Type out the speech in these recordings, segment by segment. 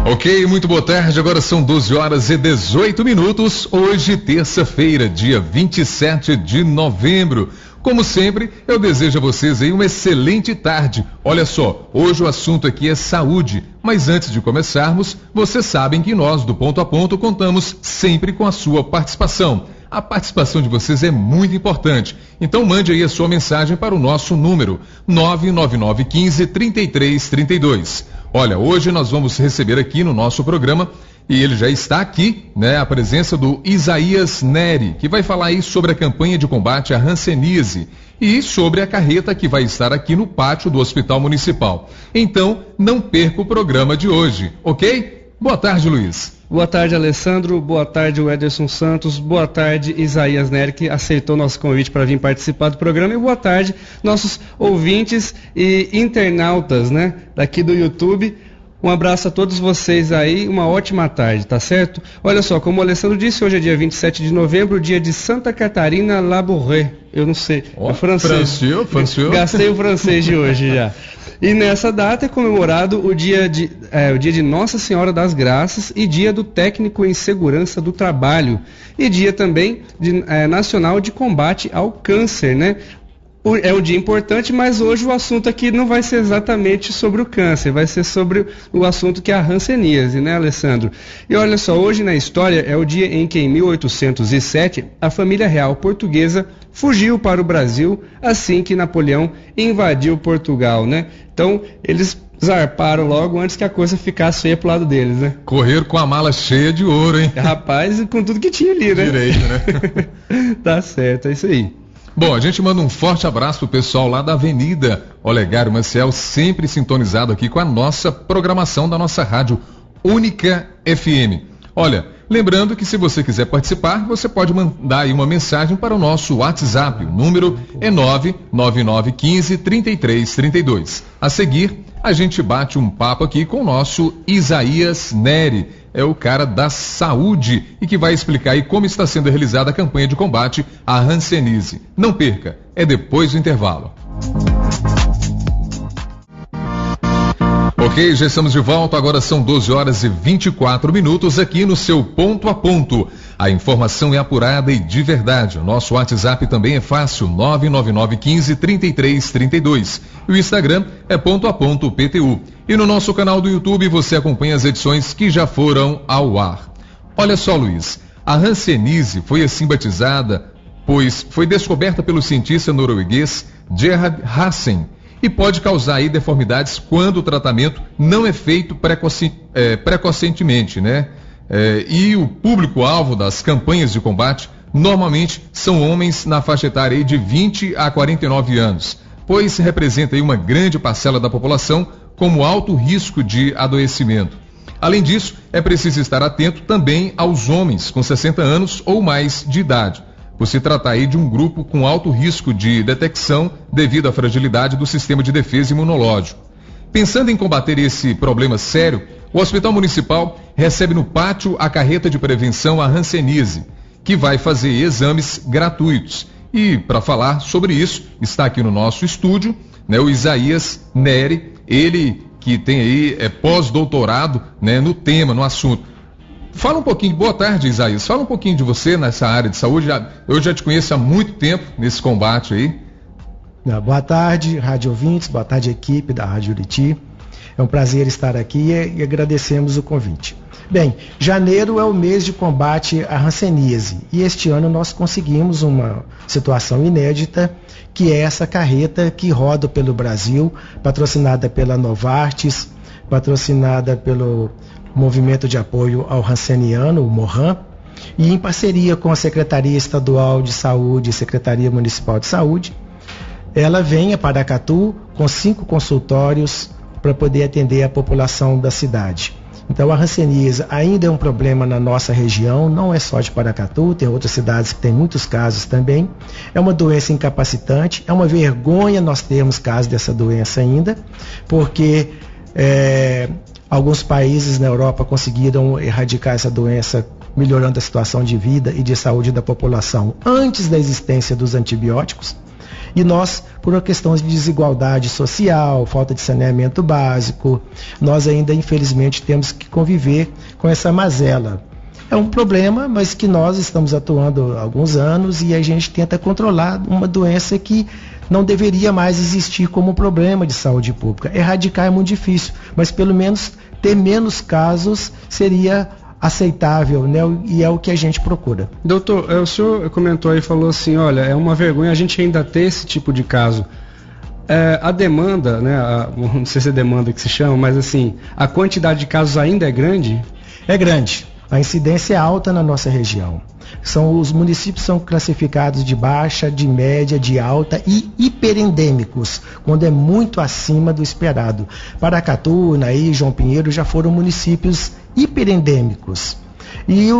Ok, muito boa tarde, agora são 12h18, hoje terça-feira, dia 27 de novembro. Como sempre, eu desejo a vocês aí uma excelente tarde. Olha só, hoje o assunto aqui é saúde, mas antes de começarmos, vocês sabem que nós do Ponto a Ponto contamos sempre com a sua participação. A participação de vocês é muito importante, então mande aí a sua mensagem para o nosso número 99915-3332. Olha, hoje nós vamos receber aqui no nosso programa, e ele já está aqui, né, a presença do Isaías Neri, que vai falar aí sobre a campanha de combate à hanseníase e sobre a carreta que vai estar aqui no pátio do Hospital Municipal. Então, não perca o programa de hoje, ok? Boa tarde, Luiz. Boa tarde, Alessandro. Boa tarde, Ederson Santos. Boa tarde, Isaías Neri, que aceitou nosso convite para vir participar do programa. E boa tarde, nossos ouvintes e internautas, né, daqui do YouTube. Um abraço a todos vocês aí, uma ótima tarde, tá certo? Olha só, como o Alessandro disse, hoje é dia 27 de novembro, dia de Santa Catarina Labouré. Eu não sei, é francês. Francês. Gastei o francês de hoje já. E nessa data é comemorado o dia de Nossa Senhora das Graças e dia do técnico em segurança do trabalho. E dia também nacional de combate ao câncer, né? É um dia importante, mas hoje o assunto aqui não vai ser exatamente sobre o câncer, vai ser sobre o assunto que é a hanseníase, né, Alessandro? E olha só, hoje na história é o dia em que, em 1807, a família real portuguesa fugiu para o Brasil assim que Napoleão invadiu Portugal, né? Então, eles zarparam logo antes que a coisa ficasse feia pro lado deles, né? Correram com a mala cheia de ouro, hein? Rapaz, com tudo que tinha ali, né? Direito, né? Tá certo, é isso aí. Bom, a gente manda um forte abraço pro pessoal lá da Avenida Olegário Maciel, sempre sintonizado aqui com a nossa programação da nossa rádio Única FM. Olha, lembrando que se você quiser participar, você pode mandar aí uma mensagem para o nosso WhatsApp. O número é 99915-3332. A seguir, a gente bate um papo aqui com o nosso Isaías Neri. É o cara da saúde e que vai explicar aí como está sendo realizada a campanha de combate à hanseníase. Não perca, é depois do intervalo. Ok, já estamos de volta, agora são 12h24 aqui no seu Ponto a Ponto. A informação é apurada e de verdade. O nosso WhatsApp também é fácil, 99915-3332. E o Instagram é Ponto a Ponto PTU. E no nosso canal do YouTube você acompanha as edições que já foram ao ar. Olha só, Luiz, a hanseníase foi assim batizada, pois foi descoberta pelo cientista norueguês Gerhard Hansen, e pode causar aí deformidades quando o tratamento não é feito precocemente, né? E o público-alvo das campanhas de combate normalmente são homens na faixa etária aí de 20 a 49 anos, pois representa aí uma grande parcela da população como alto risco de adoecimento. Além disso, é preciso estar atento também aos homens com 60 anos ou mais de idade, por se tratar aí de um grupo com alto risco de detecção devido à fragilidade do sistema de defesa imunológico. Pensando em combater esse problema sério, o Hospital Municipal recebe no pátio a carreta de prevenção à hanseníase, que vai fazer exames gratuitos. E para falar sobre isso, está aqui no nosso estúdio, né, o Isaías Neri, ele que tem aí pós-doutorado, né, no tema, no assunto. Fala um pouquinho, boa tarde, Isaías, fala um pouquinho de você nessa área de saúde. Eu já te conheço há muito tempo nesse combate aí. Boa tarde, rádio ouvintes, boa tarde, equipe da Rádio Uriti. É um prazer estar aqui e agradecemos o convite. Bem, janeiro é o mês de combate à hanseníase e este ano nós conseguimos uma situação inédita, que é essa carreta que roda pelo Brasil, patrocinada pela Novartis, patrocinada pelo Movimento de Apoio ao Hanseniano, o MOHAN, e em parceria com a Secretaria Estadual de Saúde e Secretaria Municipal de Saúde, ela vem a Paracatu com 5 consultórios para poder atender a população da cidade. Então a hanseníase ainda é um problema na nossa região, não é só de Paracatu, tem outras cidades que têm muitos casos também. É uma doença incapacitante, é uma vergonha nós termos casos dessa doença ainda, porque alguns países na Europa conseguiram erradicar essa doença, melhorando a situação de vida e de saúde da população antes da existência dos antibióticos. E nós, por uma questão de desigualdade social, falta de saneamento básico, nós ainda, infelizmente, temos que conviver com essa mazela. É um problema, mas que nós estamos atuando há alguns anos e a gente tenta controlar uma doença que não deveria mais existir como um problema de saúde pública. Erradicar é muito difícil, mas pelo menos ter menos casos seria aceitável, né? E é o que a gente procura. Doutor, o senhor comentou aí, falou assim, olha, é uma vergonha a gente ainda ter esse tipo de caso. A demanda, né, não sei se é demanda que se chama, mas assim, a quantidade de casos ainda é grande? É grande. A incidência é alta na nossa região. Os municípios são classificados de baixa, de média, de alta e hiperendêmicos, quando é muito acima do esperado. Paracatu, Unaí, João Pinheiro já foram municípios hiperendêmicos. E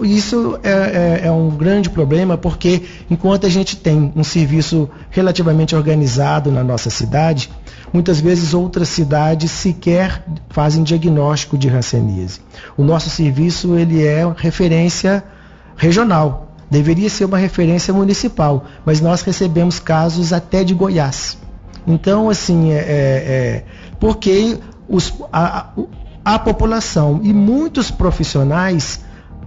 isso é um grande problema, porque enquanto a gente tem um serviço relativamente organizado na nossa cidade, muitas vezes outras cidades sequer fazem diagnóstico de hanseníase. O nosso serviço ele é referência regional, deveria ser uma referência municipal, mas nós recebemos casos até de Goiás. Então, assim, porque a população e muitos profissionais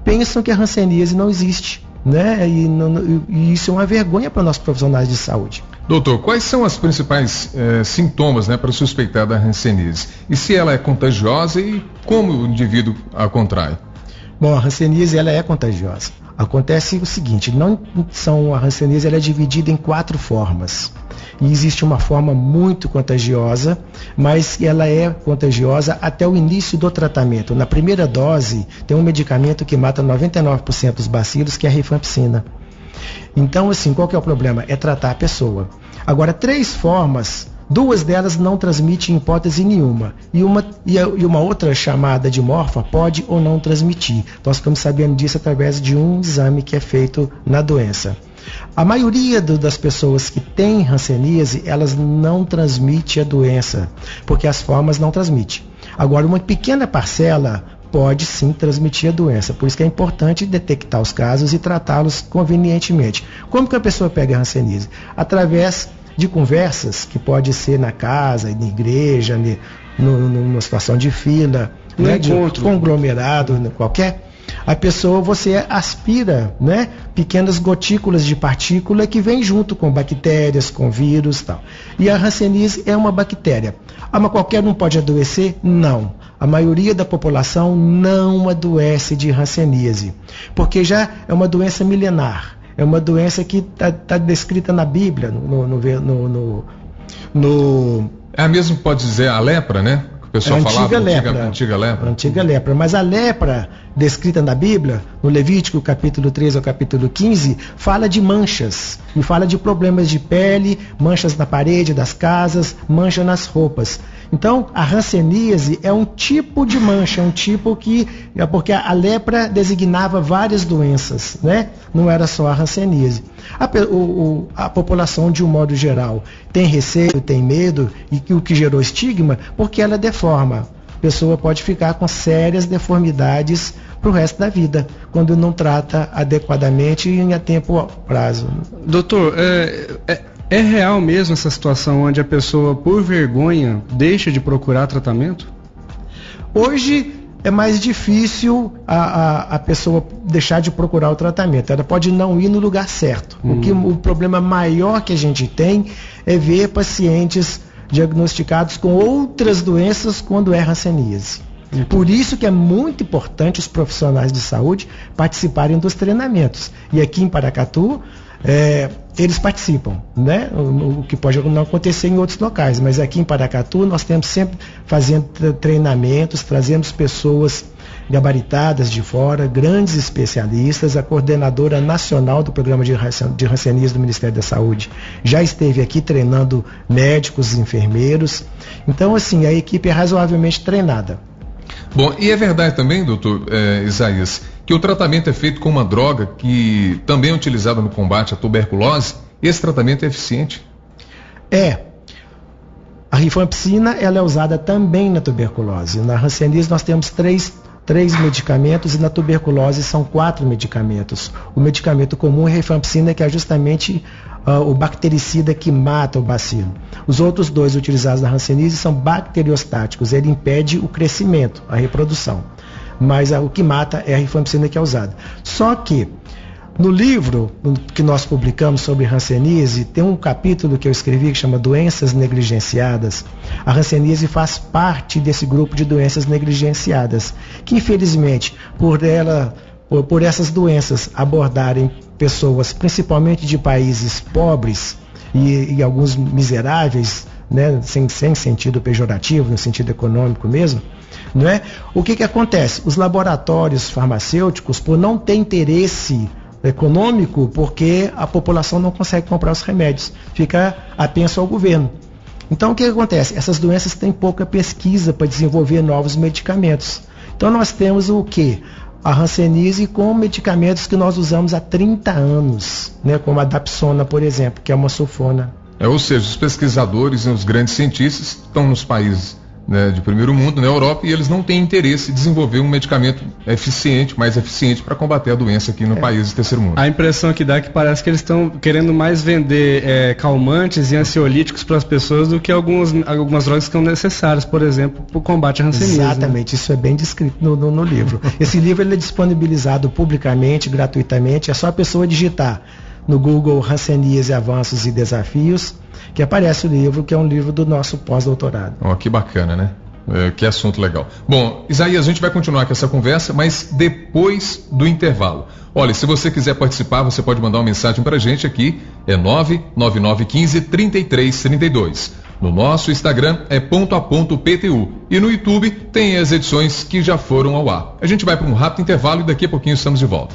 pensam que a hanseníase não existe, né? E isso é uma vergonha para nós profissionais de saúde. Doutor, quais são os principais sintomas, né, para suspeitar da hanseníase? E se ela é contagiosa e como o indivíduo a contrai? Bom, a hanseníase ela é contagiosa. Acontece o seguinte, a hanseníase ela é dividida em 4 formas. E existe uma forma muito contagiosa, mas ela é contagiosa até o início do tratamento. Na primeira dose, tem um medicamento que mata 99% dos bacilos, que é a rifampicina. Então, assim, qual que é o problema? É tratar a pessoa. Agora, 3 formas, 2 delas não transmitem em hipótese nenhuma. E uma outra chamada de morfa pode ou não transmitir. Nós ficamos sabendo disso através de um exame que é feito na doença. A maioria das pessoas que têm hanseníase, elas não transmitem a doença, porque as formas não transmitem. Agora, uma pequena parcela pode sim transmitir a doença, por isso que é importante detectar os casos e tratá-los convenientemente. Como que a pessoa pega a hanseníase? Através de conversas, que pode ser na casa, na igreja, numa situação de fila, né, de conglomerado, qualquer. A pessoa, você aspira, né, pequenas gotículas de partícula que vem junto com bactérias, com vírus e tal. E a hanseníase é uma bactéria. Mas qualquer um pode adoecer? Não. A maioria da população não adoece de hanseníase, porque já é uma doença milenar. É uma doença que está descrita na Bíblia, É a mesma, pode dizer, a lepra, né? O pessoal falava, antiga lepra. Antiga lepra. Mas a lepra, descrita na Bíblia, no Levítico, capítulo 13 ao capítulo 15, fala de manchas. E fala de problemas de pele, manchas na parede das casas, mancha nas roupas. Então, a hanseníase é um tipo de mancha, um tipo que... Porque a lepra designava várias doenças, né? Não era só a hanseníase. A população, de um modo geral, tem receio, tem medo, e o que gerou estigma, porque ela deforma. A pessoa pode ficar com sérias deformidades para o resto da vida, quando não trata adequadamente e a tempo prazo. Doutor, é real mesmo essa situação onde a pessoa, por vergonha, deixa de procurar tratamento? Hoje é mais difícil a pessoa deixar de procurar o tratamento. Ela pode não ir no lugar certo. O problema maior que a gente tem é ver pacientes diagnosticados com outras doenças quando é hanseníase. Por isso que é muito importante os profissionais de saúde participarem dos treinamentos. E aqui em Paracatu, eles participam, né? O que pode não acontecer em outros locais, mas aqui em Paracatu nós temos sempre fazendo treinamentos, trazemos pessoas gabaritadas de fora, grandes especialistas. A coordenadora nacional do programa de hanseníase do Ministério da Saúde já esteve aqui treinando médicos e enfermeiros. Então, assim, a equipe é razoavelmente treinada. Bom, e é verdade também, doutor Isaías, que o tratamento é feito com uma droga que também é utilizada no combate à tuberculose. Esse tratamento é eficiente? A rifampicina, ela é usada também na tuberculose. Na hanseníase nós temos três medicamentos e na tuberculose são 4 medicamentos. O medicamento comum é a rifampicina, que é justamente o bactericida que mata o bacilo. Os outros dois utilizados na hanseníase são bacteriostáticos, ele impede o crescimento, a reprodução. Mas o que mata é a rifampicina que é usada. Só que no livro que nós publicamos sobre hanseníase, tem um capítulo que eu escrevi que chama Doenças Negligenciadas. A hanseníase faz parte desse grupo de doenças negligenciadas, que infelizmente, por essas doenças abordarem pessoas, principalmente de países pobres e alguns miseráveis, né, sem sentido pejorativo, no sentido econômico mesmo, não é? O que acontece? Os laboratórios farmacêuticos, por não ter interesse econômico, porque a população não consegue comprar os remédios, fica apenso ao governo. Então o que acontece? Essas doenças têm pouca pesquisa para desenvolver novos medicamentos. Então nós temos o quê? A hanseníase com medicamentos que nós usamos há 30 anos, né, como a dapsona, por exemplo, que é uma sulfona. Ou seja, os pesquisadores e os grandes cientistas estão nos países, né, de primeiro mundo, na Europa, e eles não têm interesse em desenvolver um medicamento mais eficiente para combater a doença aqui no país do terceiro mundo. A impressão que dá é que parece que eles estão querendo mais vender calmantes e ansiolíticos para as pessoas do que algumas drogas que são necessárias, por exemplo, para o combate à hanseníase. Exatamente, né? Isso é bem descrito no livro. Esse livro ele é disponibilizado publicamente, gratuitamente, é só a pessoa digitar no Google Hanseníase, Avanços e Desafios, que aparece o livro, que é um livro do nosso pós-doutorado. Que bacana, né? Que assunto legal. Bom, Isaías, a gente vai continuar com essa conversa, mas depois do intervalo. Olha, se você quiser participar, você pode mandar uma mensagem para a gente aqui, é 99915-3332. No nosso Instagram é @PTU e no YouTube tem as edições que já foram ao ar. A gente vai para um rápido intervalo e daqui a pouquinho estamos de volta.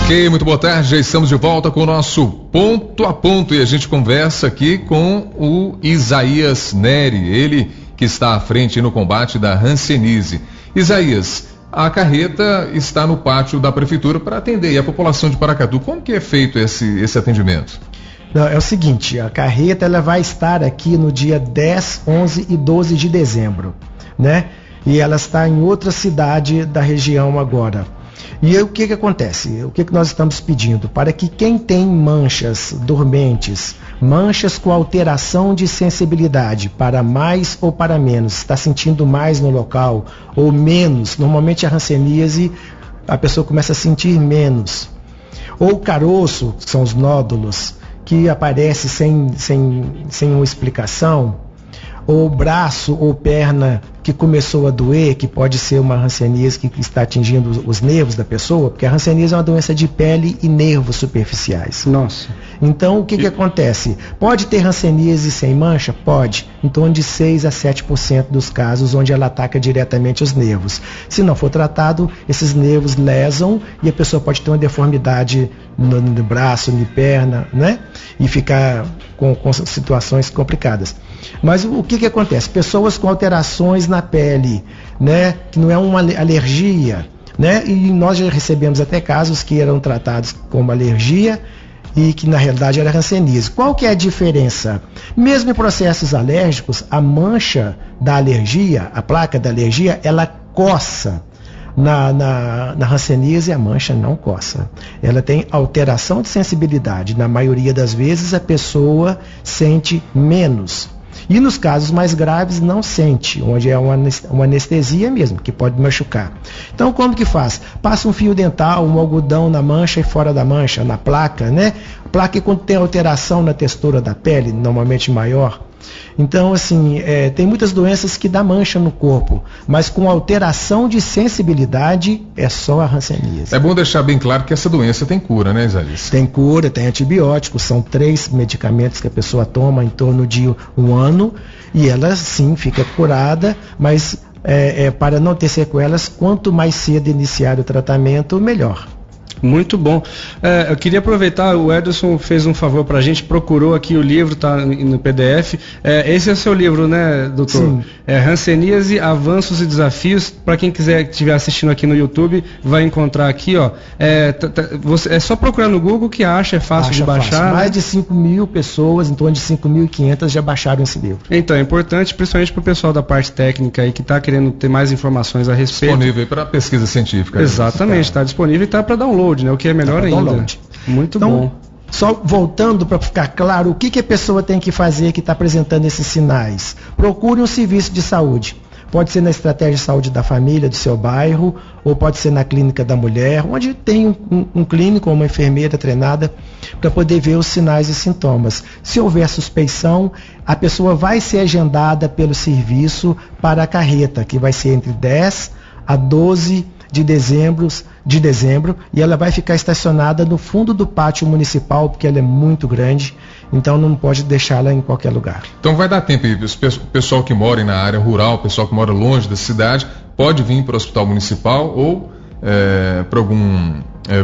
Ok, muito boa tarde, já estamos de volta com o nosso Ponto a Ponto e a gente conversa aqui com o Isaías Neri, ele que está à frente no combate da hanseníase. Isaías, a carreta está no pátio da prefeitura para atender a população de Paracatu. Como que é feito esse atendimento? Não, é o seguinte, a carreta ela vai estar aqui no dia 10, 11 e 12 de dezembro, né? E ela está em outra cidade da região agora. E o que acontece? O que nós estamos pedindo? Para que quem tem manchas dormentes, manchas com alteração de sensibilidade, para mais ou para menos, está sentindo mais no local ou menos, normalmente a hanseníase a pessoa começa a sentir menos. Ou caroço, que são os nódulos, que aparece sem uma explicação, ou braço ou perna que começou a doer, que pode ser uma hanseníase que está atingindo os nervos da pessoa, porque a hanseníase é uma doença de pele e nervos superficiais. Nossa. Então, o que acontece? Pode ter hanseníase sem mancha? Pode. Em torno de 6 a 7% dos casos onde ela ataca diretamente os nervos. Se não for tratado, esses nervos lesam e a pessoa pode ter uma deformidade no braço, na perna, né? E ficar com situações complicadas. Mas o que acontece? Pessoas com alterações na pele, né? Que não é uma alergia, né? E nós já recebemos até casos que eram tratados como alergia e que na realidade era hanseníase. Qual que é a diferença? Mesmo em processos alérgicos, a mancha da alergia, a placa da alergia, ela coça. Na hanseníase a mancha não coça. Ela tem alteração de sensibilidade. Na maioria das vezes a pessoa sente menos. E nos casos mais graves não sente, onde é uma anestesia mesmo, que pode machucar. Então como que faz? Passa um fio dental, um algodão na mancha e fora da mancha, na placa, né? Placa quando tem alteração na textura da pele, normalmente maior. Então, assim, tem muitas doenças que dá mancha no corpo, mas com alteração de sensibilidade é só a hanseníase. É bom deixar bem claro que essa doença tem cura, né, Isaías? Tem cura, tem antibióticos, são 3 medicamentos que a pessoa toma em torno de 1 ano e ela sim fica curada, mas para não ter sequelas, quanto mais cedo iniciar o tratamento, melhor. Muito bom. Eu queria aproveitar, o Ederson fez um favor para a gente, procurou aqui o livro, está no PDF. Esse é o seu livro, né, doutor? Sim. Hanseníase, Avanços e Desafios. Para quem estiver assistindo aqui no YouTube, vai encontrar aqui, ó. É só procurar no Google que acha, é fácil de baixar. Fácil. Né? Mais de 5.000 pessoas, em torno de 5.500 já baixaram esse livro. Então, é importante, principalmente para o pessoal da parte técnica aí que está querendo ter mais informações a respeito. Disponível para pesquisa científica. Exatamente, está disponível e está para download, né? O que é melhor ainda. Download. Muito então, bom. Só voltando para ficar claro, o que a pessoa tem que fazer que está apresentando esses sinais? Procure um serviço de saúde. Pode ser na estratégia de saúde da família, do seu bairro, ou pode ser na clínica da mulher, onde tem um clínico ou uma enfermeira treinada para poder ver os sinais e sintomas. Se houver suspeição, a pessoa vai ser agendada pelo serviço para a carreta, que vai ser entre 10 a 12 de dezembro, e ela vai ficar estacionada no fundo do pátio municipal, porque ela é muito grande, então não pode deixá-la em qualquer lugar. Então vai dar tempo, o pessoal que mora na área rural, o pessoal que mora longe da cidade, pode vir para o hospital municipal ou para algum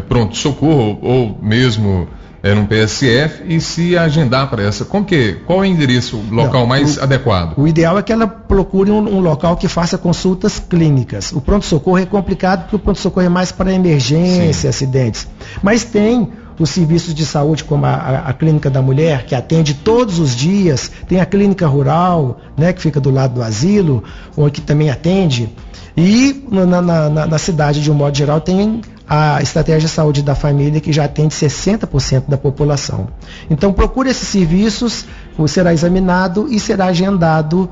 pronto-socorro ou mesmo num PSF e se agendar para essa. Qual é o endereço, o local mais adequado? O ideal é que ela procure um local que faça consultas clínicas. O pronto-socorro é complicado porque o pronto-socorro é mais para emergência, acidentes. Mas tem os serviços de saúde, como a Clínica da Mulher, que atende todos os dias, tem a Clínica Rural, né, que fica do lado do asilo, que também atende. E na cidade, de um modo geral, tem a estratégia de saúde da família, que já atende 60% da população. Então procure esses serviços, será examinado e será agendado,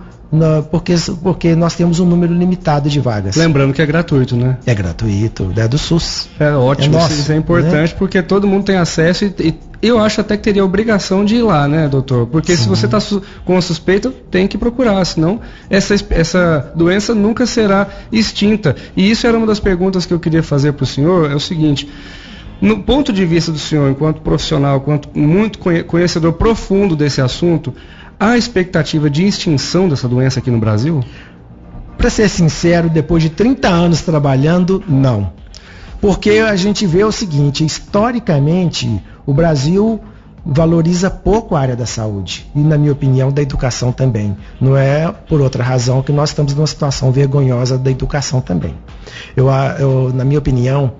porque nós temos um número limitado de vagas. Lembrando que é gratuito, né? É gratuito, é do SUS. É ótimo, nosso, isso é importante, né? Porque todo mundo tem acesso e eu acho até que teria a obrigação de ir lá, né, doutor? Porque se você está com a suspeita, tem que procurar, senão essa doença nunca será extinta. E isso era uma das perguntas que eu queria fazer para o senhor, é o seguinte: no ponto de vista do senhor, enquanto profissional, enquanto muito conhecedor profundo desse assunto, há expectativa de extinção dessa doença aqui no Brasil? Para ser sincero, depois de 30 anos trabalhando, não. Porque a gente vê o seguinte, historicamente, o Brasil valoriza pouco a área da saúde e, na minha opinião, da educação também. Não é por outra razão que nós estamos numa situação vergonhosa da educação também. Na minha opinião,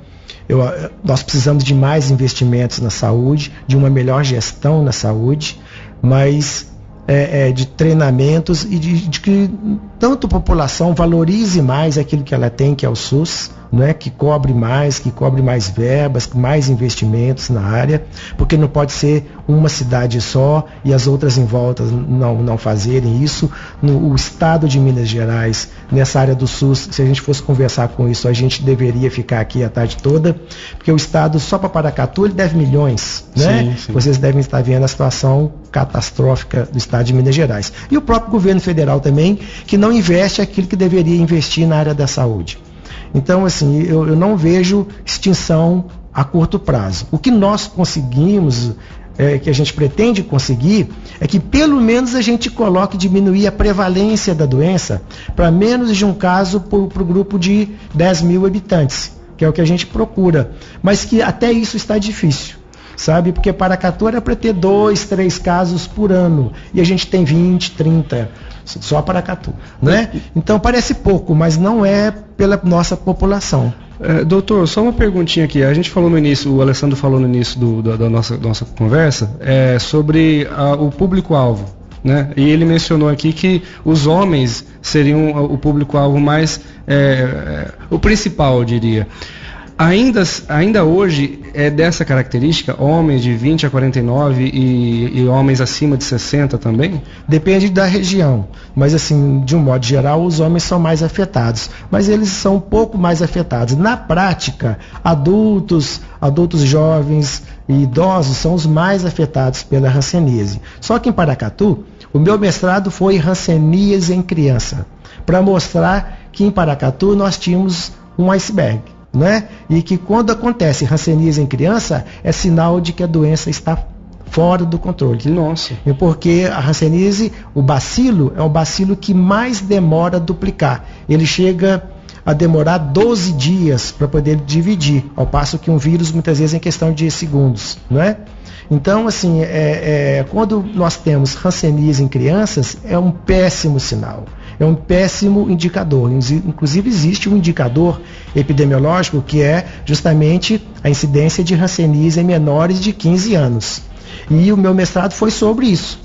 nós precisamos de mais investimentos na saúde, de uma melhor gestão na saúde, mas de treinamentos e de que tanto a população valorize mais aquilo que ela tem, que é o SUS, né, que cobre mais verbas, mais investimentos na área, porque não pode ser uma cidade só e as outras em volta não fazerem isso. O estado de Minas Gerais, nessa área do SUS, se a gente fosse conversar com isso, a gente deveria ficar aqui a tarde toda, porque o estado, só para Paracatu, ele deve milhões, né? Sim. Vocês devem estar vendo a situação catastrófica do estado de Minas Gerais. E o próprio governo federal também, que não investe aquilo que deveria investir na área da saúde. Então, assim, eu não vejo extinção a curto prazo. O que nós conseguimos, que a gente pretende conseguir, é que pelo menos a gente coloque, diminuir a prevalência da doença para menos de um caso para o grupo de 10 mil habitantes, que é o que a gente procura. Mas que até isso está difícil, sabe? Porque Paracatu era para ter 2, 3 casos por ano, e a gente tem 20, 30, só Paracatu, né? Então parece pouco, mas não é pela nossa população. Doutor, só uma perguntinha aqui. A gente falou no início, o Alessandro falou no início da nossa conversa, sobre o público-alvo, né? E ele mencionou aqui que os homens seriam o público-alvo mais, o principal, eu diria. Ainda hoje é dessa característica, homens de 20 a 49 e homens acima de 60 também? Depende da região, mas assim, de um modo geral, os homens são mais afetados, mas eles são um pouco mais afetados. Na prática, adultos jovens e idosos são os mais afetados pela hanseníase. Só que em Paracatu, o meu mestrado foi hanseníase em criança, para mostrar que em Paracatu nós tínhamos um iceberg, né? E que quando acontece hanseníase em criança, é sinal de que a doença está fora do controle. Nossa. Porque a hanseníase, o bacilo, é o bacilo que mais demora a duplicar. Ele chega a demorar 12 dias para poder dividir, ao passo que um vírus muitas vezes é em questão de segundos, não é? Então, assim, quando nós temos hanseníase em crianças, é um péssimo sinal, é um péssimo indicador. Inclusive, existe um indicador epidemiológico que é justamente a incidência de hanseníase em menores de 15 anos. E o meu mestrado foi sobre isso,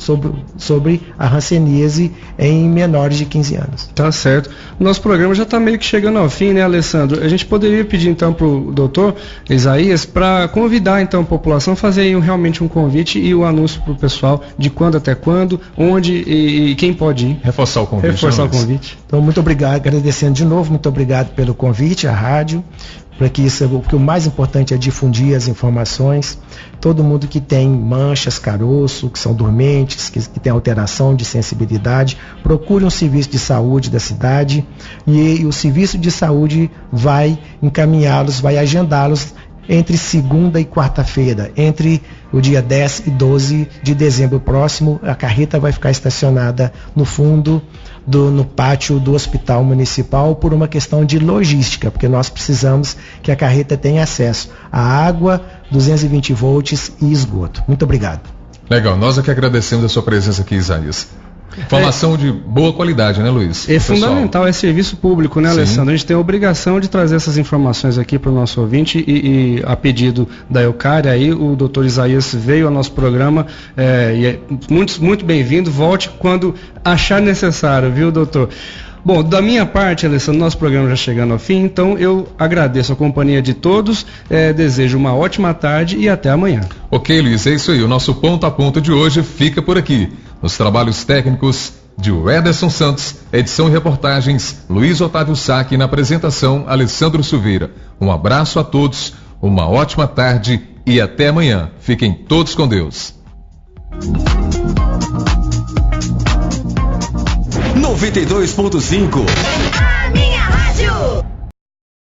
sobre a hanseníase em menores de 15 anos. Tá certo. Nosso programa já está meio que chegando ao fim, né, Alessandro? A gente poderia pedir então para o doutor Isaías para convidar então a população, fazer aí realmente um convite e o anúncio para o pessoal de quando até quando, onde e quem pode ir. Reforçar o convite. Então, muito obrigado, agradecendo de novo, muito obrigado pelo convite à rádio. Para que porque o mais importante é difundir as informações. Todo mundo que tem manchas, caroço, que são dormentes, que tem alteração de sensibilidade, procure um serviço de saúde da cidade e o serviço de saúde vai encaminhá-los, vai agendá-los entre segunda e quarta-feira, entre o dia 10 e 12 de dezembro próximo. A carreta vai ficar estacionada no fundo, no pátio do Hospital Municipal, por uma questão de logística, porque nós precisamos que a carreta tenha acesso à água, 220 volts e esgoto. Muito obrigado. Legal, nós é que agradecemos a sua presença aqui, Isaías. Informação de boa qualidade, né, Luiz? É fundamental, é serviço público, né, Alessandro? A gente tem a obrigação de trazer essas informações aqui para o nosso ouvinte e a pedido da Eucária, aí o doutor Isaías veio ao nosso programa e é muito bem-vindo. Volte quando achar necessário, viu, doutor? Bom, da minha parte, Alessandro, nosso programa já chegando ao fim, então eu agradeço a companhia de todos, desejo uma ótima tarde e até amanhã. Ok, Luiz, é isso aí. O nosso ponto a ponto de hoje fica por aqui. Nos trabalhos técnicos de Ederson Santos, edição e reportagens, Luiz Otávio Sá, e na apresentação, Alessandro Silveira. Um abraço a todos, uma ótima tarde e até amanhã. Fiquem todos com Deus. 92.5 A minha rádio.